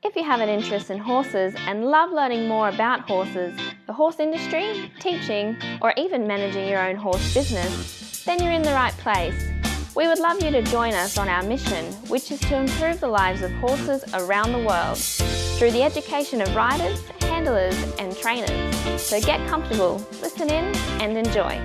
If you have an interest in horses and love learning more about horses, the horse industry, teaching, or even managing your own horse business, then you're in the right place. We would love you to join us on our mission, which is to improve the lives of horses around the world through the education of riders, handlers, and trainers. So get comfortable, listen in, and enjoy.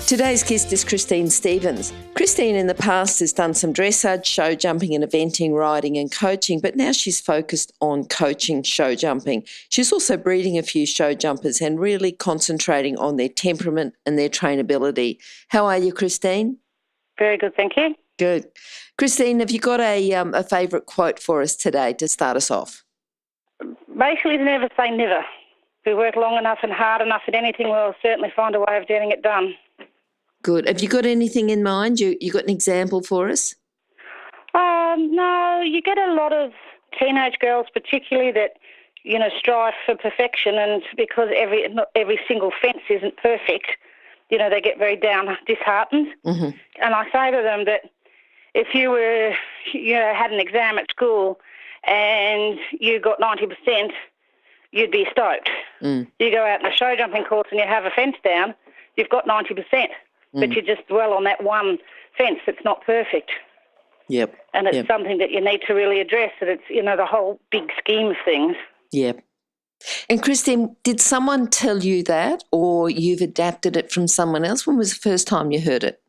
Today's guest is Christine Stevens. Christine in the past has done some dressage, show jumping and eventing, riding and coaching, but now she's focused on coaching show jumping. She's also breeding a few show jumpers and really concentrating on their temperament and their trainability. How are you, Christine? Very good, thank you. Good. Christine, have you got a favourite quote for us today to start us off? Basically, never say never. If we work long enough and hard enough at anything, we'll certainly find a way of getting it done. Good. Have you got anything in mind? You got an example for us? No, you get a lot of teenage girls particularly that, strive for perfection, and because every single fence isn't perfect, they get very disheartened. Mm-hmm. And I say to them that if you were, had an exam at school and you got 90%, you'd be stoked. Mm. You go out in a show jumping course and you have a fence down, you've got 90%. But you just dwell on that one fence that's not perfect. Yep. And it's something that you need to really address, that it's, the whole big scheme of things. Yep. And Christine, did someone tell you that, or you've adapted it from someone else? When was the first time you heard it?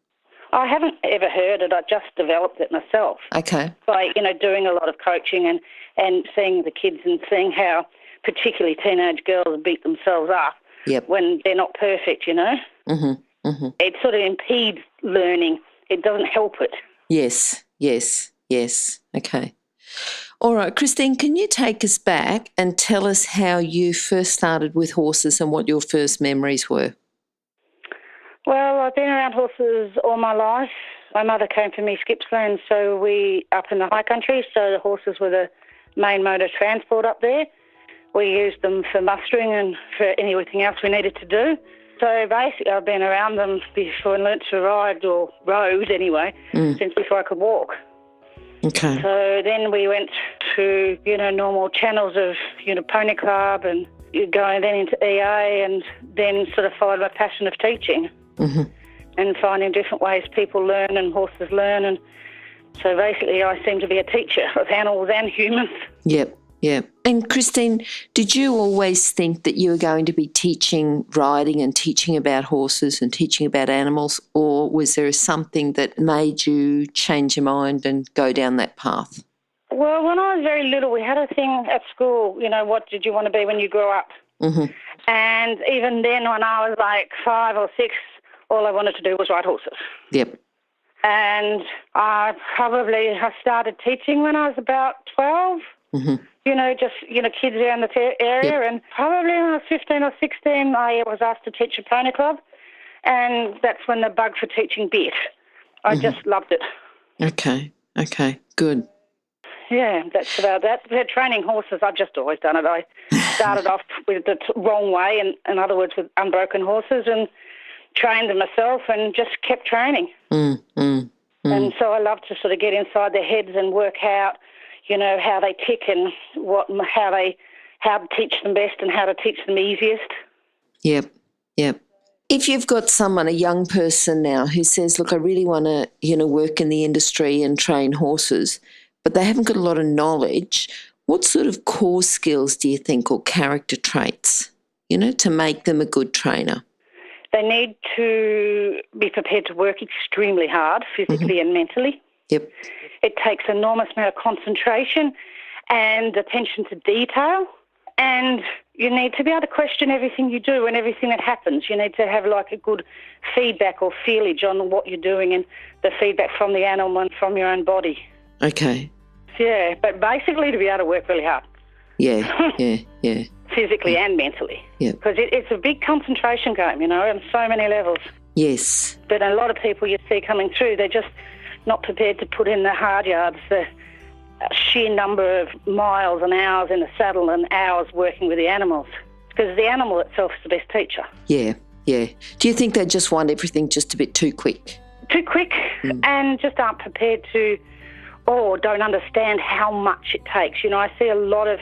I haven't ever heard it. I just developed it myself. Okay. By, doing a lot of coaching and seeing the kids and seeing how particularly teenage girls beat themselves up when they're not perfect, Mm-hmm. Mm-hmm. It sort of impedes learning. It doesn't help it. Yes. Okay. All right, Christine, can you take us back and tell us how you first started with horses and what your first memories were? Well, I've been around horses all my life. My mother came from East Gippsland, so we up in the high country, so the horses were the main mode of transport up there. We used them for mustering and for anything else we needed to do. So basically I've been around them before and learnt to ride, or rode anyway, since before I could walk. Okay. So then we went to, normal channels of, pony club, and going then into EA, and then sort of followed my passion of teaching and finding different ways people learn and horses learn. And so basically I seem to be a teacher of animals and humans. Yep. And Christine, did you always think that you were going to be teaching riding and teaching about horses and teaching about animals, or was there something that made you change your mind and go down that path? Well, when I was very little, we had a thing at school, what did you want to be when you grew up? Mm-hmm. And even then, when I was like 5 or 6, all I wanted to do was ride horses. Yep. And I started teaching when I was about 12. Mm-hmm. Kids around the area. Yep. And probably when I was 15 or 16, I was asked to teach a pony club, and that's when the bug for teaching bit. I just loved it. Okay, good. Yeah, that's about that. For training horses, I've just always done it. I started off with the wrong way, and in other words, with unbroken horses, and trained them myself and just kept training. And so I love to sort of get inside their heads and work out how they tick and how to teach them best and how to teach them easiest. Yep. If you've got someone, a young person now, who says, look, I really want to, work in the industry and train horses, but they haven't got a lot of knowledge, what sort of core skills do you think, or character traits, to make them a good trainer? They need to be prepared to work extremely hard, physically and mentally. Yep. It takes an enormous amount of concentration and attention to detail, and you need to be able to question everything you do and everything that happens. You need to have like a good feedback or feelage on what you're doing, and the feedback from the animal and from your own body. Okay. Yeah, but basically to be able to work really hard. Yeah. Physically and mentally. Yeah. Because it's a big concentration game, on so many levels. Yes. But a lot of people you see coming through, they're just not prepared to put in the hard yards, the sheer number of miles and hours in the saddle and hours working with the animals, because the animal itself is the best teacher. Yeah. Do you think they just want everything just a bit too quick? And just aren't prepared to don't understand how much it takes. You know, I see a lot of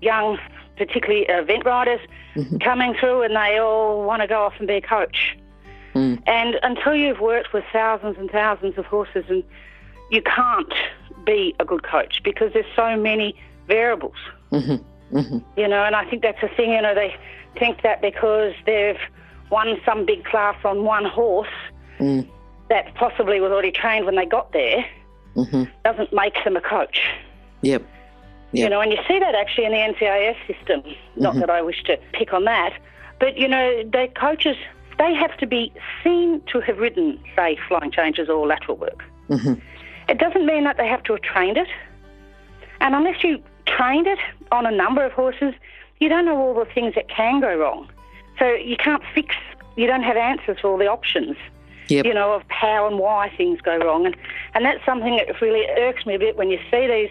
young, particularly event riders, coming through, and they all want to go off and be a coach. And until you've worked with thousands and thousands of horses, and you can't be a good coach because there's so many variables. You know, and I think that's the thing. You know, they think that because they've won some big class on one horse that possibly was already trained when they got there doesn't make them a coach. Yep. You know, and you see that actually in the NCIS system. Not that I wish to pick on that, but, you know, the coaches, they have to be seen to have ridden, say, flying changes or lateral work. It doesn't mean that they have to have trained it. And unless you trained it on a number of horses, you don't know all the things that can go wrong. So you can't fix, you don't have answers for all the options, you know, of how and why things go wrong. And that's something that really irks me a bit when you see these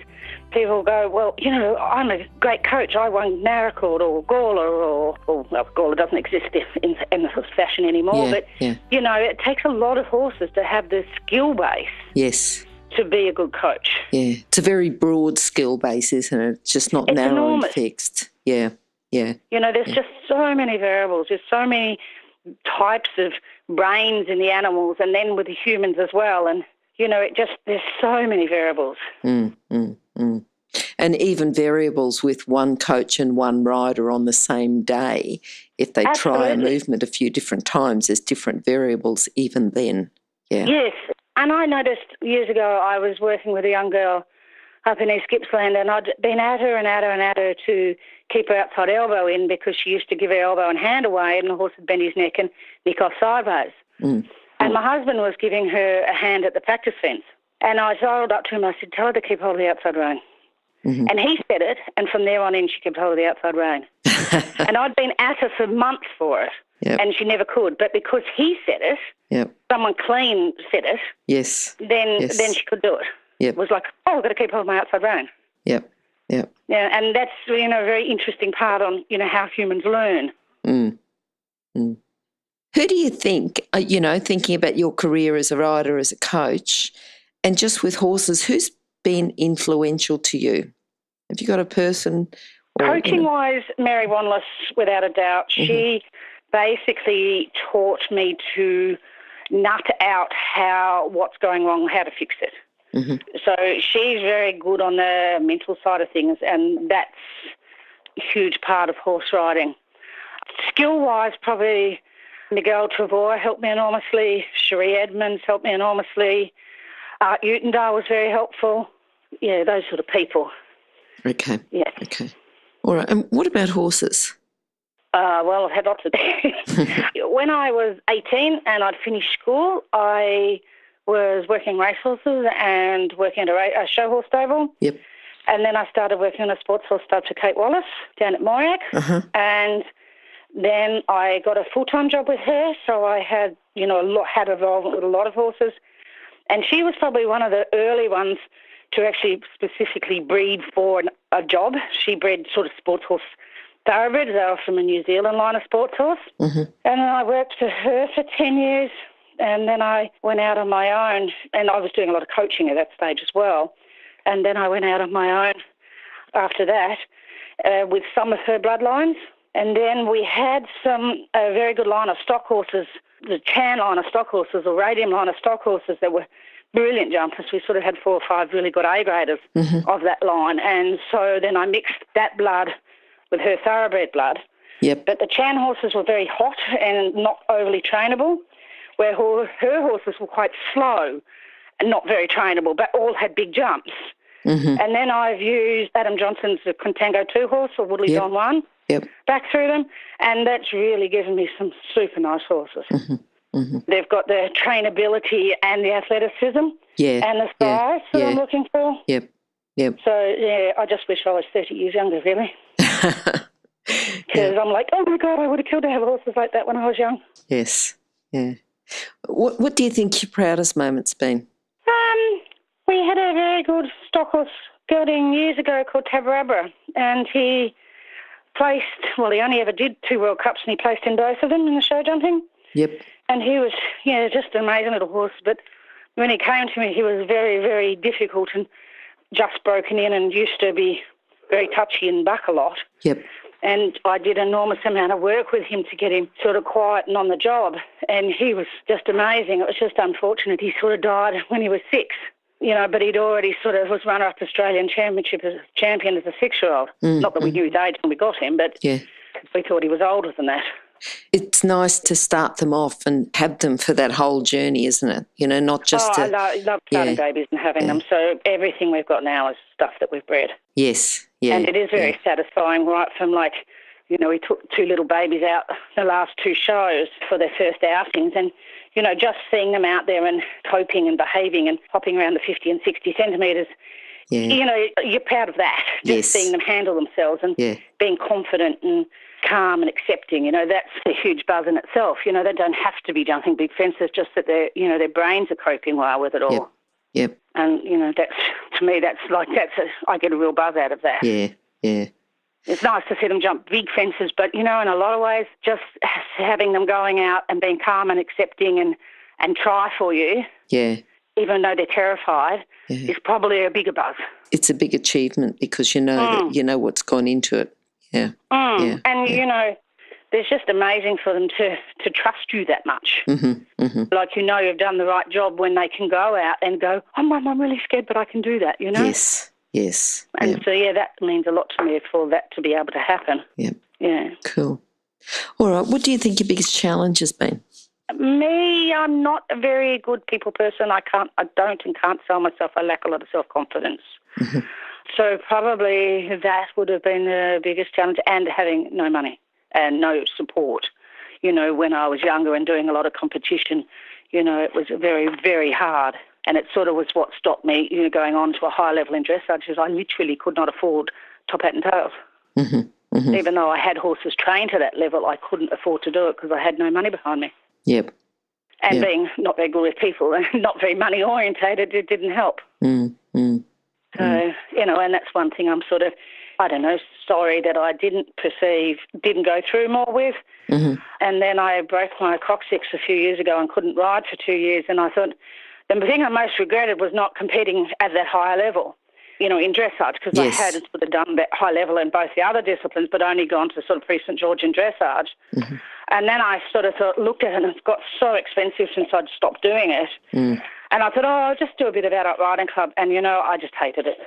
people go, well, you know, I'm a great coach. I won Naracord or Gawler or well, Gawler doesn't exist in the sort of fashion anymore. You know, it takes a lot of horses to have the skill base to be a good coach. It's a very broad skill base, isn't it? It's just not narrow enormous. And fixed. You know, there's just so many variables. There's so many types of brains in the animals and then with the humans as well. And, you know, there's so many variables. And even variables with one coach and one rider on the same day. If they try a movement a few different times, there's different variables even then. Yes. And I noticed years ago I was working with a young girl up in East Gippsland, and I'd been at her to keep her outside elbow in because she used to give her elbow and hand away and the horse would bend his neck and nick off sideways. And my husband was giving her a hand at the practice fence. And I sidled up to him and I said, tell her to keep hold of the outside rein. And he said it, and from there on in she kept hold of the outside rein. And I'd been at her for months for it, and she never could. But because he said it, someone clean said it, then she could do it. It was like, I've got to keep hold of my outside rein. Yeah, and that's, you know, a very interesting part on, you know, how humans learn. Who do you think, you know, thinking about your career as a rider, as a coach, and just with horses, who's been influential to you? Have you got a person? Coaching-wise, Mary Wanless, without a doubt. She basically taught me to nut out what's going wrong, how to fix it. So she's very good on the mental side of things, and that's a huge part of horse riding. Skill-wise, probably Miguel Trevor helped me enormously. Cherie Edmonds helped me enormously. Art Utendale was very helpful. Yeah, those sort of people. Okay. Yeah. Okay. All right. And what about horses? Well, I've had lots of When I was 18 and I'd finished school, I was working racehorses and working at a show horse stable. And then I started working on a sports horse stable for Kate Wallace down at Moriac. And then I got a full-time job with her, so I had, you know, had involvement with a lot of horses. And she was probably one of the early ones to actually specifically breed for a job. She bred sort of sports horse thoroughbreds. They were from a New Zealand line of sports horse. And then I worked for her for 10 years, and then I went out on my own, and I was doing a lot of coaching at that stage as well. And then I went out on my own after that with some of her bloodlines. And then we had a very good line of stock horses, the Chan line of stock horses or Radium line of stock horses that were brilliant jumpers. We sort of had 4 or 5 really good A-graders of that line. And so then I mixed that blood with her thoroughbred blood. But the Chan horses were very hot and not overly trainable, where her horses were quite slow and not very trainable, but all had big jumps. And then I've used Adam Johnson's Contango 2 horse or Woodley Don 1 back through them, and that's really given me some super nice horses. They've got the trainability and the athleticism and the size that I'm looking for. So, yeah, I just wish I was 30 years younger, really. Because I'm like, oh, my God, I would have killed to have horses like that when I was young. What do you think your proudest moment's been? We had a very good stock horse gelding years ago called Tabarabra, and he placed, well, he only ever did 2 World Cups, and he placed in both of them in the show jumping. And he was, just an amazing little horse. But when he came to me, he was very, very difficult. And just broken in and used to be very touchy and buck a lot. Yep. And I did an enormous amount of work with him to get him sort of quiet and on the job. And he was just amazing. It was just unfortunate. He sort of died when he was 6, but he'd already sort of was runner-up Australian Championship as champion as a 6-year-old. Not that we knew his age when we got him, but we thought he was older than that. It's nice to start them off and have them for that whole journey, isn't it? Not just I love starting babies and having them. So everything we've got now is stuff that we've bred. Yes, yeah. And it is very satisfying, right from we took 2 little babies out the last 2 shows for their first outings, and, just seeing them out there and coping and behaving and hopping around the 50 and 60 centimetres, you're proud of that. Just seeing them handle themselves and being confident and calm and accepting, that's a huge buzz in itself. They don't have to be jumping big fences, just that their brains are coping well with it all. Yep. And, that's, to me, I get a real buzz out of that. Yeah. It's nice to see them jump big fences, but, in a lot of ways, just having them going out and being calm and accepting and try for you, even though they're terrified, is probably a bigger buzz. It's a big achievement because that you know what's gone into it. Yeah. And, there's just amazing for them to trust you that much. Like, you've done the right job when they can go out and go, oh, Mum, I'm really scared, but I can do that, Yes. And so, that means a lot to me for that to be able to happen. Yep. Yeah. Cool. All right. What do you think your biggest challenge has been? Me, I'm not a very good people person. I don't and can't sell myself. I lack a lot of self-confidence. So probably that would have been the biggest challenge, and having no money and no support. When I was younger and doing a lot of competition, it was very, very hard. And it sort of was what stopped me, going on to a high level in dressage, because I literally could not afford top hat and tails. Even though I had horses trained to that level, I couldn't afford to do it because I had no money behind me. Yep. And being not very good with people and not very money orientated, it didn't help. So, and that's one thing I'm sort of, sorry that I didn't go through more with. And then I broke my coccyx a few years ago and couldn't ride for 2 years, and I thought the thing I most regretted was not competing at that higher level, in dressage, because I had sort of done that high level in both the other disciplines, but only gone to sort of Prix St George in dressage. And then I sort of looked at it, and it got so expensive since I'd stopped doing it. And I thought, I'll just do a bit of adult riding club, and, I just hated it.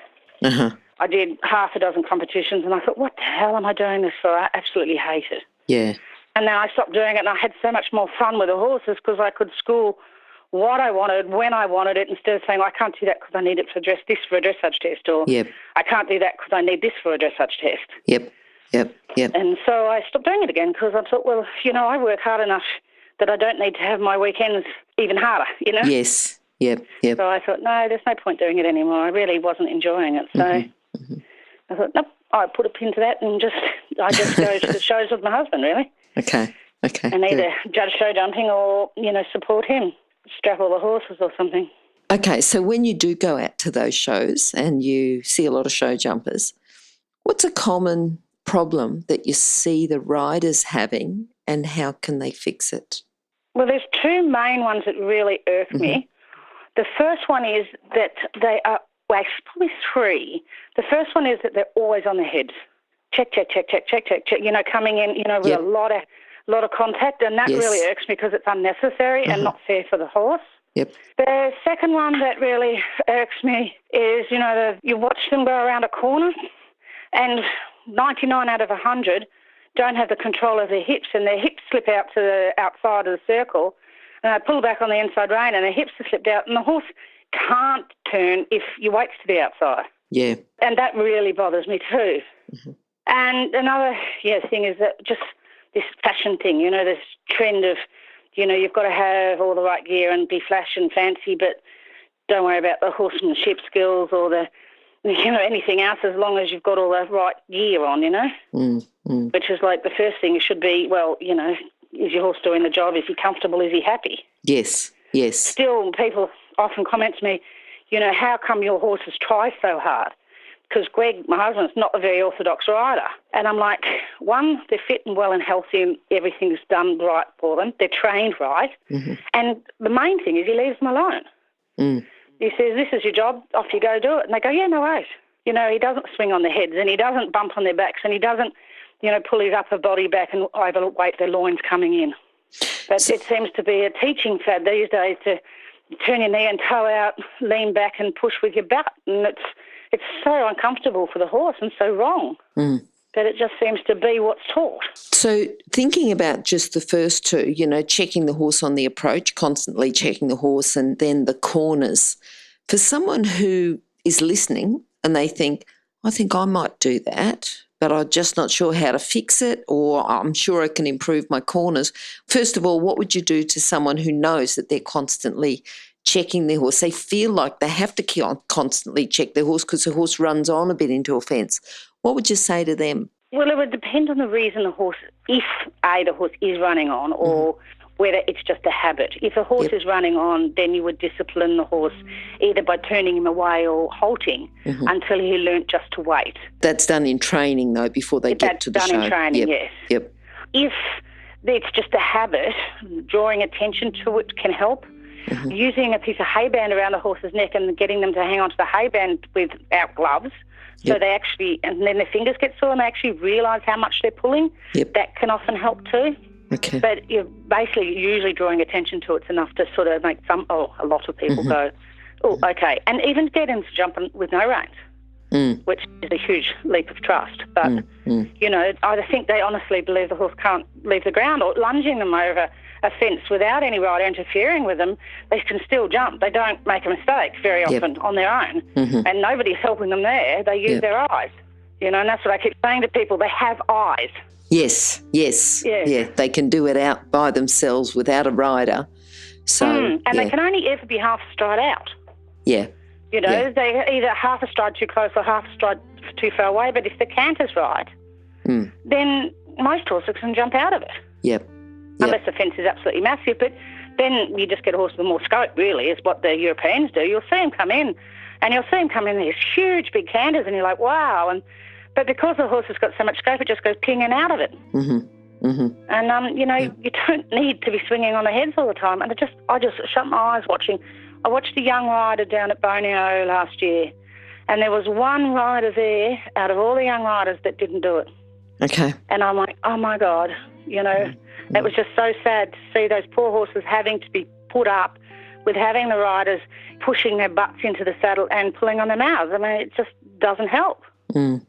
I did half a dozen competitions, and I thought, what the hell am I doing this for? I absolutely hate it. Yeah. And then I stopped doing it, and I had so much more fun with the horses because I could school what I wanted, when I wanted it, instead of saying, I can't do that because I need it for a dressage test, or I can't do that because I need this for a dressage test. Yep. And so I stopped doing it again because I thought, well, I work hard enough that I don't need to have my weekends even harder, Yes. Yep. So I thought, no, there's no point doing it anymore. I really wasn't enjoying it. So I thought, nope, I put a pin to that and I just go to the shows with my husband, really. Okay. And either judge show jumping or, support him, strap all the horses or something. Okay, so when you do go out to those shows and you see a lot of show jumpers, what's a common problem that you see the riders having and how can they fix it? Well, there's 2 main ones that really irk me. The first one is that they are, well, actually probably 3. The first one is that they're always on their heads. Check, coming in, with a lot of contact, and that really irks me because it's unnecessary and not fair for the horse. Yep. The second one that really irks me is, you watch them go around a corner and 99 out of 100 don't have the control of their hips, and their hips slip out to the outside of the circle, and they pull back on the inside rein and their hips are slipped out, and the horse can't turn if you wait to the outside. Yeah. And that really bothers me too. And another thing is that just this fashion thing, this trend of, you've got to have all the right gear and be flash and fancy, but don't worry about the horsemanship skills or the, anything else as long as you've got all the right gear on, Which is like the first thing should be, well, is your horse doing the job? Is he comfortable? Is he happy? Yes. Still, people often comment to me, how come your horses try so hard? Because Greg, my husband's not a very orthodox rider. And I'm like, 1, they're fit and well and healthy and everything's done right for them. They're trained right. And the main thing is he leaves them alone. He says, this is your job, off you go, do it. And they go, yeah, no worries. You know, he doesn't swing on their heads and he doesn't bump on their backs and he doesn't, you know, pull his upper body back and overweight their loins coming in. But it seems to be a teaching fad these days to turn your knee and toe out, lean back and push with your butt. And it's so uncomfortable for the horse and so wrong. But it just seems to be what's taught. So thinking about just the first two, you know, checking the horse on the approach, constantly checking the horse, and then the corners. For someone who is listening and they think, I think I might do that, but I'm just not sure how to fix it, or I'm sure I can improve my corners. First of all, what would you do to someone who knows that they're constantly checking their horse? They feel like they have to constantly check their horse because the horse runs on a bit into a fence. What would you say to them? Well, it would depend on the reason the horse, if the horse is running on, or whether it's just a habit. If a horse is running on, then you would discipline the horse either by turning him away or halting until he learnt just to wait. That's done in training, though, before they get to the show. That's done in training, yes. Yep. If it's just a habit, drawing attention to it can help. Using a piece of hay band around the horse's neck and getting them to hang onto the hay band without gloves, so they actually, and then their fingers get sore and they actually realise how much they're pulling, that can often help too. Okay. But you're basically usually drawing attention to it's enough to sort of make a lot of people go, oh, okay. And even get into jumping with no reins, which is a huge leap of trust. But, you know, I think they honestly believe the horse can't leave the ground, or lunging them over a fence without any rider interfering with them, they can still jump. They don't make a mistake very often on their own, and nobody's helping them there. They use their eyes, you know, and that's what I keep saying to people. They have eyes. Yes. Yeah, they can do it out by themselves without a rider. So, and they can only ever be half a stride out. Yeah. You know, they're either half a stride too close or half a stride too far away, but if the canter's right, then most horses can jump out of it. Yep. Unless the fence is absolutely massive, but then you just get a horse with more scope, really, is what the Europeans do. You'll see them come in, and you'll see them come in these huge big canters, and you're like, wow. But because the horse has got so much scope, it just goes pinging out of it. And, you know, you don't need to be swinging on the heads all the time. And I just shut my eyes watching. I watched a young rider down at Borneo last year, and there was one rider there out of all the young riders that didn't do it. Okay. And I'm like, oh, my God, you know. It was just so sad to see those poor horses having to be put up with having the riders pushing their butts into the saddle and pulling on their mouths. I mean, it just doesn't help. Oh,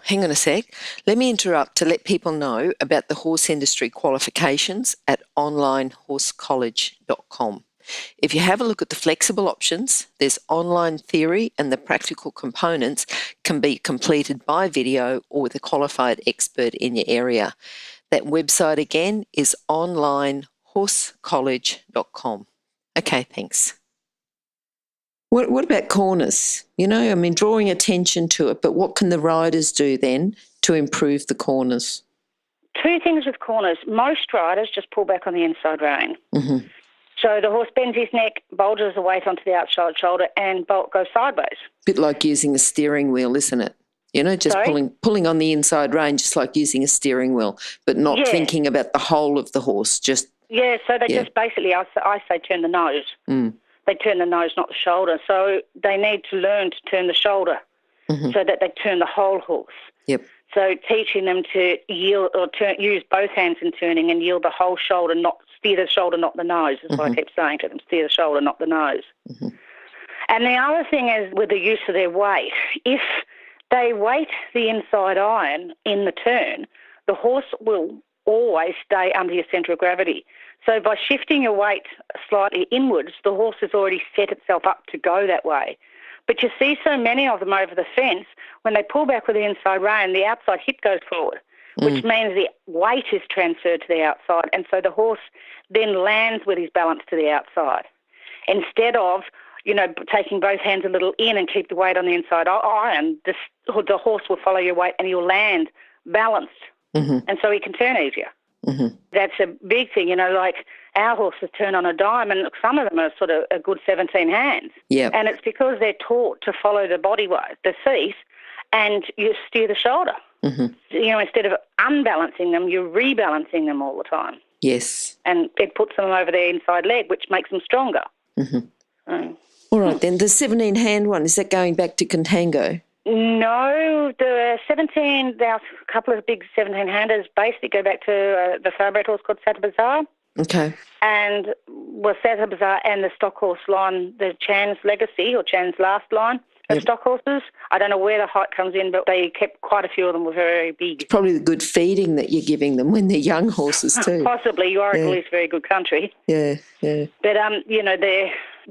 hang on a sec. Let me interrupt to let people know about the horse industry qualifications at onlinehorsecollege.com. If you have a look at the flexible options, there's online theory, and the practical components can be completed by video or with a qualified expert in your area. That website again is onlinehorsecollege.com. Okay, thanks. What about corners? You know, I mean, drawing attention to it, but what can the riders do then to improve the corners? Two things with corners. Most riders just pull back on the inside rein. So the horse bends his neck, bulges the weight onto the outside shoulder, and goes sideways. Bit like using a steering wheel, isn't it? You know, just pulling on the inside rein, just like using a steering wheel, but not thinking about the whole of the horse. So they just basically, I say turn the nose. They turn the nose, not the shoulder. So they need to learn to turn the shoulder so that they turn the whole horse. Yep. So teaching them to yield or use both hands in turning and yield the whole shoulder, not steer the shoulder, not the nose, is what I keep saying to them, steer the shoulder, not the nose. And the other thing is with the use of their weight. If they weight the inside iron in the turn, the horse will always stay under your centre of gravity. So by shifting your weight slightly inwards, the horse has already set itself up to go that way. But you see so many of them over the fence, when they pull back with the inside rein, the outside hip goes forward, which means the weight is transferred to the outside, and so the horse then lands with his balance to the outside. Instead of, you know, taking both hands a little in and keep the weight on the inside iron, the horse will follow your weight and you'll land balanced, and so he can turn easier. That's a big thing, you know, like our horses turn on a dime, and some of them are sort of a good 17 hands. And it's because they're taught to follow the body weight, the seat, and you steer the shoulder. You know, instead of unbalancing them, you're rebalancing them all the time. Yes. And it puts them over their inside leg, which makes them stronger. All right, then. The 17-hand one, is that going back to contango? No, the 17, there are a couple of big 17-handers basically go back to the thoroughbred horse called Santa Bazaar. Okay. And was Santa Bazaar and the stock horse line, the Chan's Legacy or Chan's last line of stock horses. I don't know where the height comes in, but they kept quite a few of them were very big. It's probably the good feeding that you're giving them when they're young horses too. Possibly. Oracle is very good country. Yeah, yeah. But,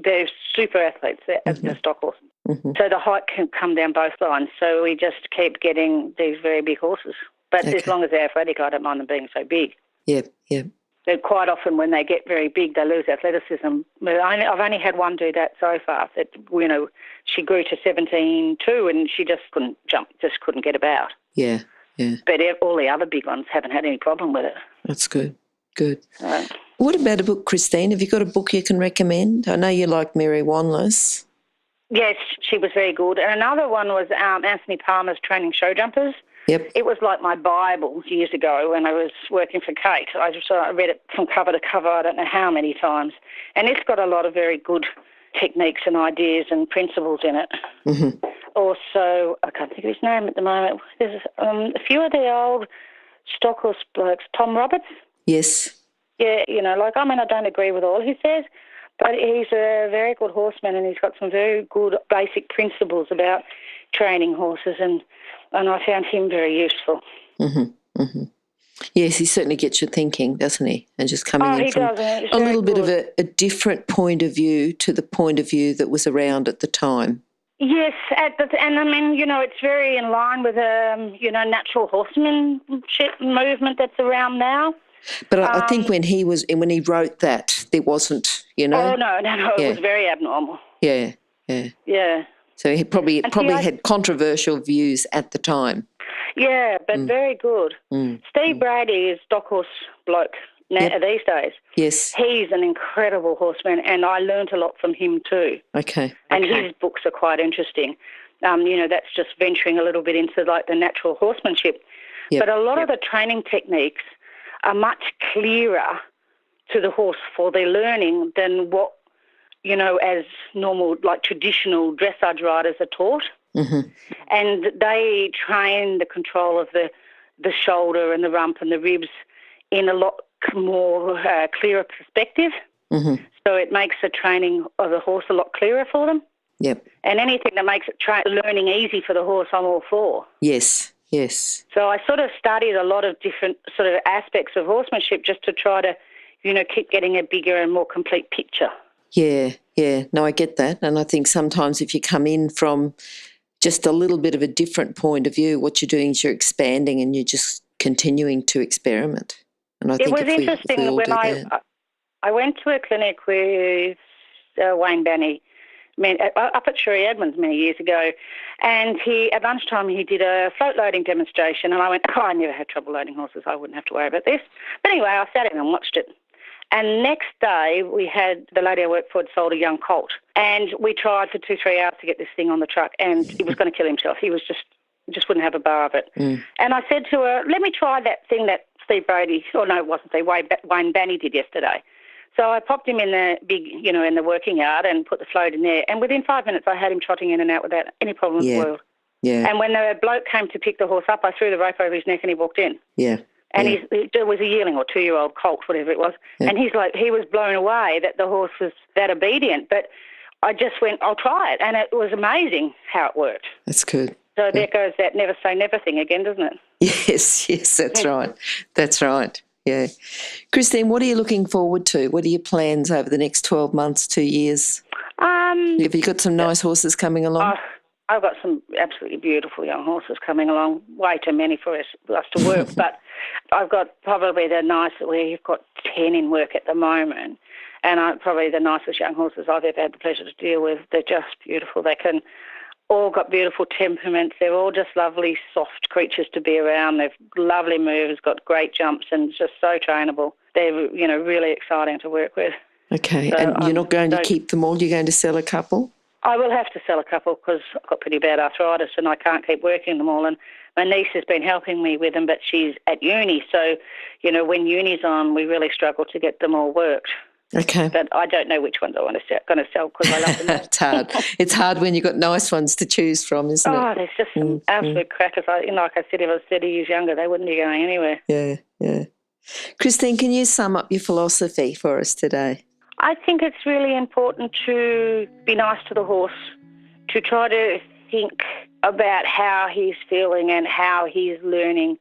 they're super athletes, the stock horses. Mm-hmm. So the height can come down both lines. So we just keep getting these very big horses. But as long as they're athletic, I don't mind them being so big. Yeah, yeah. But quite often when they get very big, they lose athleticism. I've only had one do that so far. That she grew to 17.2 and she just couldn't jump, just couldn't get about. Yeah, yeah. But all the other big ones haven't had any problem with it. That's good, good. What about a book, Christine? Have you got a book you can recommend? I know you like Mary Wanless. Yes, she was very good. And another one was Anthony Palmer's Training Show Jumpers. Yep. It was like my Bible years ago when I was working for Kate. I read it from cover to cover, I don't know how many times. And it's got a lot of very good techniques and ideas and principles in it. Mm-hmm. Also, I can't think of his name at the moment. There's a few of the old stock horse blokes. Tom Roberts? Yes. Yeah, I don't agree with all he says, but he's a very good horseman and he's got some very good basic principles about training horses and I found him very useful. Mm-hmm, mm-hmm. Yes, he certainly gets you thinking, doesn't he? And just coming in from a little bit of a different point of view to the point of view that was around at the time. Yes, it's very in line with natural horsemanship movement that's around now. But I think when he wrote that, there wasn't, Oh, no, it was very abnormal. Yeah, yeah. Yeah. So he probably had controversial views at the time. Yeah, but very good. Steve Brady is stock horse bloke these days. Yes. He's an incredible horseman, and I learnt a lot from him too. Okay. And his books are quite interesting. That's just venturing a little bit into like the natural horsemanship. Yep. But a lot of the training techniques are much clearer to the horse for their learning than what, as normal, like traditional dressage riders are taught. Mm-hmm. And they train the control of the shoulder and the rump and the ribs in a lot more clearer perspective. Mm-hmm. So it makes the training of the horse a lot clearer for them. Yep. And anything that makes it learning easy for the horse, I'm all for. Yes, yes. So I sort of studied a lot of different sort of aspects of horsemanship just to try to, keep getting a bigger and more complete picture. Yeah, yeah. No, I get that. And I think sometimes if you come in from just a little bit of a different point of view, what you're doing is you're expanding and you're just continuing to experiment. And I think it was interesting when I went to a clinic with Wayne Banney up at Sherry Edmonds many years ago, and at lunchtime he did a float loading demonstration, and I went, I never had trouble loading horses, I wouldn't have to worry about this. But anyway, I sat in and watched it. And next day, we had the lady I worked for had sold a young colt, and we tried for 2-3 hours to get this thing on the truck, and he was going to kill himself. He was just wouldn't have a bar of it. Mm. And I said to her, let me try that thing that Steve Brady, it wasn't Steve, Wayne Banney did yesterday. So I popped him in the big, in the working yard and put the float in there, and within 5 minutes I had him trotting in and out without any problem in the world. Yeah. And when the bloke came to pick the horse up, I threw the rope over his neck and he walked in. Yeah. And it was a yearling or 2-year-old colt, whatever it was. Yeah. And he was blown away that the horse was that obedient. But I just went, I'll try it. And it was amazing how it worked. That's good. So there goes that never say never thing again, doesn't it? Yes, that's right. That's right. Yeah. Christine, what are you looking forward to? What are your plans over the next 12 months, 2 years? Have you got some nice horses coming along? I've got some absolutely beautiful young horses coming along, way too many for us to work, but I've got probably we've got 10 in work at the moment, and probably the nicest young horses I've ever had the pleasure to deal with. They're just beautiful. They all got beautiful temperaments. They're all just lovely, soft creatures to be around. They've lovely moves, got great jumps, and just so trainable. They're, really exciting to work with. Okay, so and you're not going to keep them all? You're going to sell a couple? I will have to sell a couple because I've got pretty bad arthritis and I can't keep working them all. And my niece has been helping me with them, but she's at uni. So, when uni's on, we really struggle to get them all worked. Okay. But I don't know which ones I want to going to sell because I love them all. It's hard. It's hard when you've got nice ones to choose from, isn't it? Oh, there's just some absolute crackers. Like I said, if I was 30 years younger, they wouldn't be going anywhere. Yeah. Christine, can you sum up your philosophy for us today? I think it's really important to be nice to the horse, to try to think about how he's feeling and how he's learning,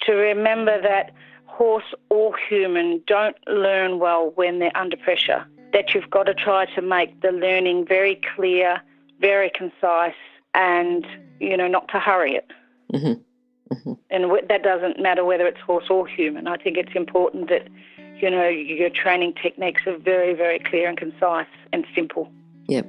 to remember that horse or human don't learn well when they're under pressure, that you've got to try to make the learning very clear, very concise, and, not to hurry it. And that doesn't matter whether it's horse or human. I think it's important that, your training techniques are very, very clear and concise and simple. Yep.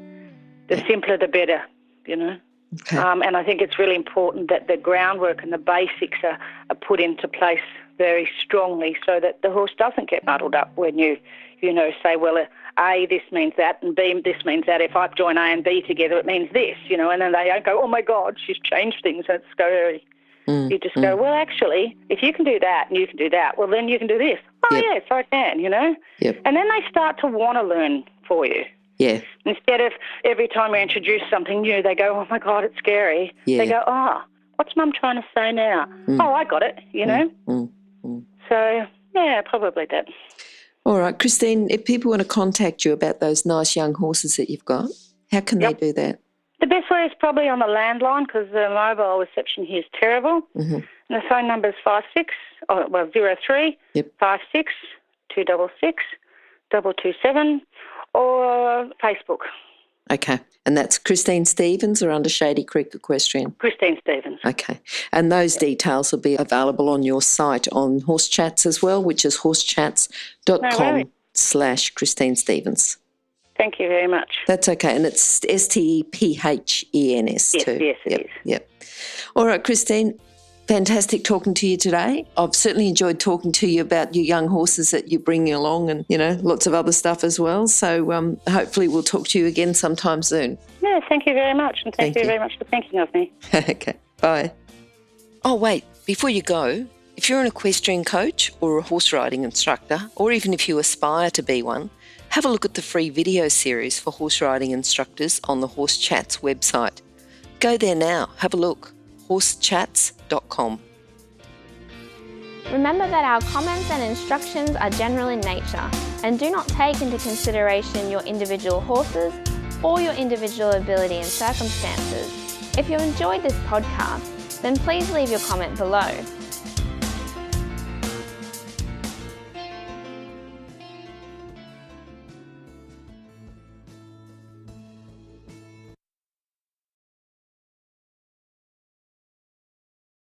The simpler, the better, Okay. And I think it's really important that the groundwork and the basics are put into place very strongly so that the horse doesn't get muddled up when you say, well, A, this means that, and B, this means that. If I join A and B together, it means this, and then they don't go, oh, my God, she's changed things, and it's scary. You just go, well, actually, if you can do that and you can do that, well, then you can do this. Oh, yes, I can, Yep. And then they start to want to learn for you. Yeah. Instead of every time we introduce something new, they go, oh, my God, it's scary. Yeah. They go, what's Mum trying to say now? Oh, I got it, So, yeah, probably that. All right, Christine, if people want to contact you about those nice young horses that you've got, how can they do that? The best way is probably on the landline because the mobile reception here is terrible. And the phone number is 03 56 266 227 or Facebook. Okay, and that's Christine Stevens or Under Shady Creek Equestrian? Christine Stevens. Okay, and those details will be available on your site on Horse Chats as well, which is horsechats.com/Christine Stevens. Thank you very much. That's okay, and it's STEPHENS too. Yes, it is. Yep. All right, Christine, fantastic talking to you today. I've certainly enjoyed talking to you about your young horses that you're bringing along and, lots of other stuff as well. So hopefully we'll talk to you again sometime soon. Yeah, thank you very much, and thank you very much for thinking of me. Okay, bye. Oh, wait, before you go, if you're an equestrian coach or a horse riding instructor, or even if you aspire to be one, have a look at the free video series for horse riding instructors on the Horse Chats website. Go there now, have a look, horsechats.com. Remember that our comments and instructions are general in nature and do not take into consideration your individual horses or your individual ability and circumstances. If you enjoyed this podcast, then please leave your comment below.